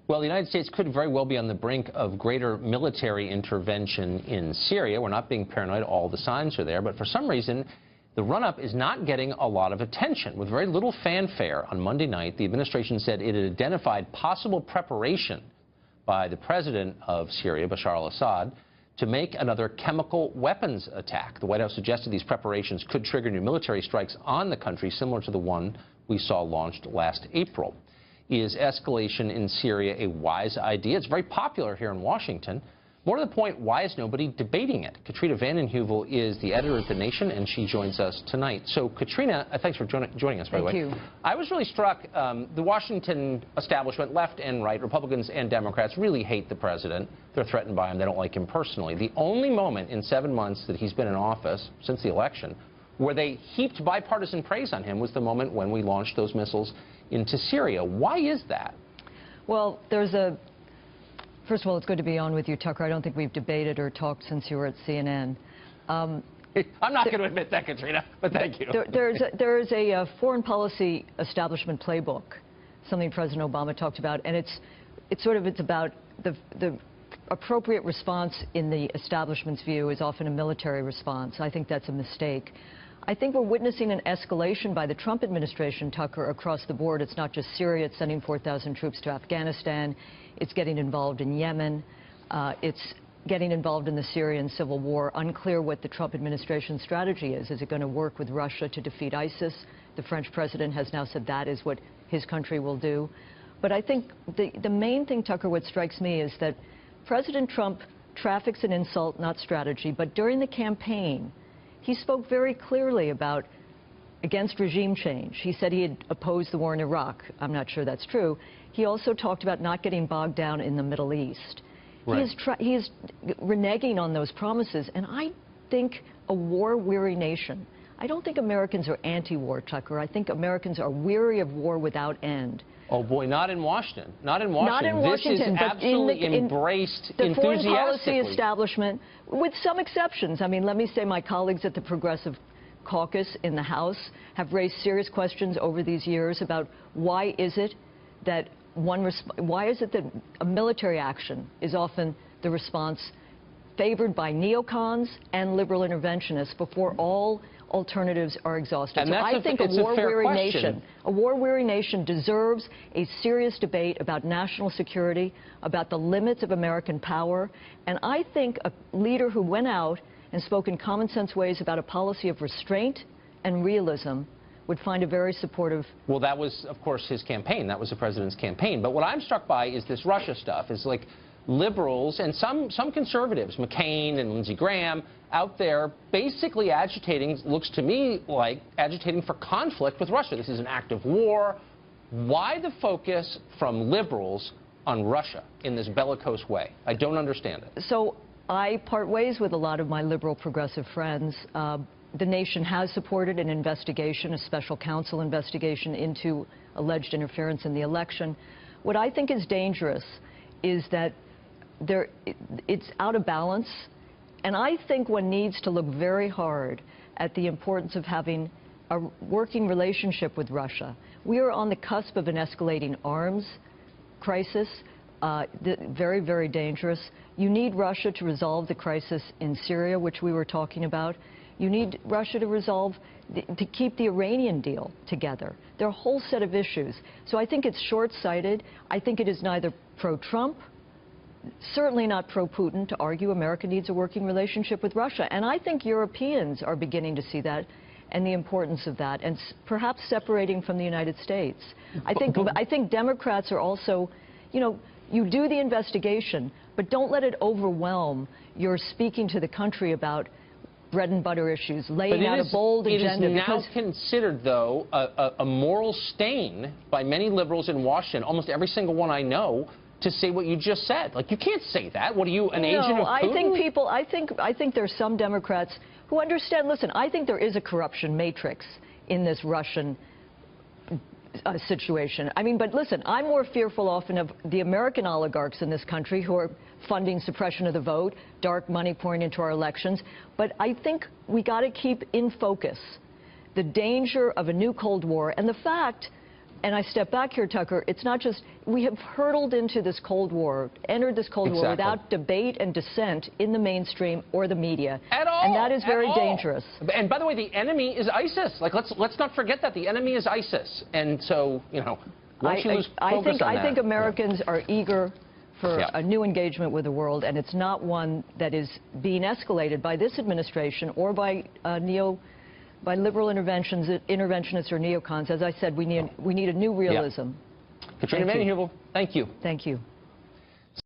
Well, the United States could very well be on the brink of greater military intervention in Syria. We're not being paranoid. All the signs are there. But for some reason, the run-up is not getting a lot of attention. With very little fanfare on Monday night, the administration said it had identified possible preparation by the president of Syria, Bashar al-Assad, to make another chemical weapons attack. The White House suggested these preparations could trigger new military strikes on the country, similar to the one we saw launched last April. Is escalation in Syria a wise idea? It's very popular here in Washington. More to the point, why is nobody debating it? Katrina vanden Heuvel is the editor at The Nation, and she joins us tonight. So, Katrina, thanks for joining us, by the way. Thank you. I was really struck, the Washington establishment, left and right, Republicans and Democrats, really hate the president. They're threatened by him. They don't like him personally. The only moment in 7 months that he's been in office, since the election, where they heaped bipartisan praise on him was the moment when we launched those missiles into Syria. Why is that? Well, first of all, it's good to be on with you, Tucker. I don't think we've debated or talked since you were at CNN. I'm not going to admit that, Katrina, but thank you. There is a foreign policy establishment playbook, something President Obama talked about, and it's about the appropriate response in the establishment's view is often a military response. I think that's a mistake. I think we're witnessing an escalation by the Trump administration, Tucker, across the board. It's not just Syria. It's sending 4,000 troops to Afghanistan. It's getting involved in Yemen. It's getting involved in the Syrian civil war. Unclear what the Trump administration's strategy is. Is it going to work with Russia to defeat ISIS? The French president has now said that is what his country will do. But I think the main thing, Tucker, what strikes me is that President Trump traffics in insult, not strategy. But during the campaign, he spoke very clearly against regime change. He said he had opposed the war in Iraq. I'm not sure that's true. He also talked about not getting bogged down in the Middle East. Right. He is reneging on those promises. And I think a war-weary nation, I don't think Americans are anti-war, Tucker. I think Americans are weary of war without end. Oh, boy, not in Washington. Not in Washington. Not in Washington, this is absolutely embraced the enthusiastically. Foreign policy establishment, with some exceptions. I mean, let me say my colleagues at the Progressive Caucus in the House have raised serious questions over these years about why is it that a military action is often the response favored by neocons and liberal interventionists before all alternatives are exhausted. And so I think a war-weary nation deserves a serious debate about national security, about the limits of American power, and I think a leader who went out and spoke in common-sense ways about a policy of restraint and realism would find a very supportive... Well, that was, of course, his campaign. That was the president's campaign. But what I'm struck by is this Russia stuff. Is like liberals and some conservatives, McCain and Lindsey Graham, out there basically agitating, looks to me like agitating for conflict with Russia. This is an act of war. Why the focus from liberals on Russia in this bellicose way? I don't understand it. So I part ways with a lot of my liberal progressive friends. The Nation has supported an investigation, a special counsel investigation into alleged interference in the election. What I think is dangerous is that it's out of balance, and I think one needs to look very hard at the importance of having a working relationship with Russia. We are on the cusp of an escalating arms crisis, very, very dangerous. You need Russia to resolve the crisis in Syria, which we were talking about. You need Russia to keep the Iranian deal together. There are a whole set of issues. So I think it's short-sighted. I think it is neither pro-Trump, certainly not pro-Putin, to argue America needs a working relationship with Russia. And I think Europeans are beginning to see that and the importance of that, and perhaps separating from the United States. I think Democrats are also, you know, you do the investigation, but don't let it overwhelm your speaking to the country about bread and butter issues, laying out a bold agenda. It is now considered, though, a moral stain by many liberals in Washington, almost every single one I know, to say what you just said. Like, you can't say that. What are you, an agent of Putin? I think there's some Democrats who understand, listen, I think there is a corruption matrix in this Russian situation. I mean, but listen, I'm more fearful often of the American oligarchs in this country who are funding suppression of the vote, dark money pouring into our elections. But I think we got to keep in focus the danger of a new Cold War and the fact And I step back here, Tucker, it's not just, we have hurtled into this Cold War, entered this Cold War without debate and dissent in the mainstream or the media. At all. And that is very dangerous. And by the way, the enemy is ISIS. Like, let's not forget that. The enemy is ISIS. And so, you know, once you lose focus on that. I think Americans are eager for a new engagement with the world, and it's not one that is being escalated by this administration or by liberal interventionists or neocons. As I said, we need a new realism. Katrina Vanden Heuvel, thank you. Thank you.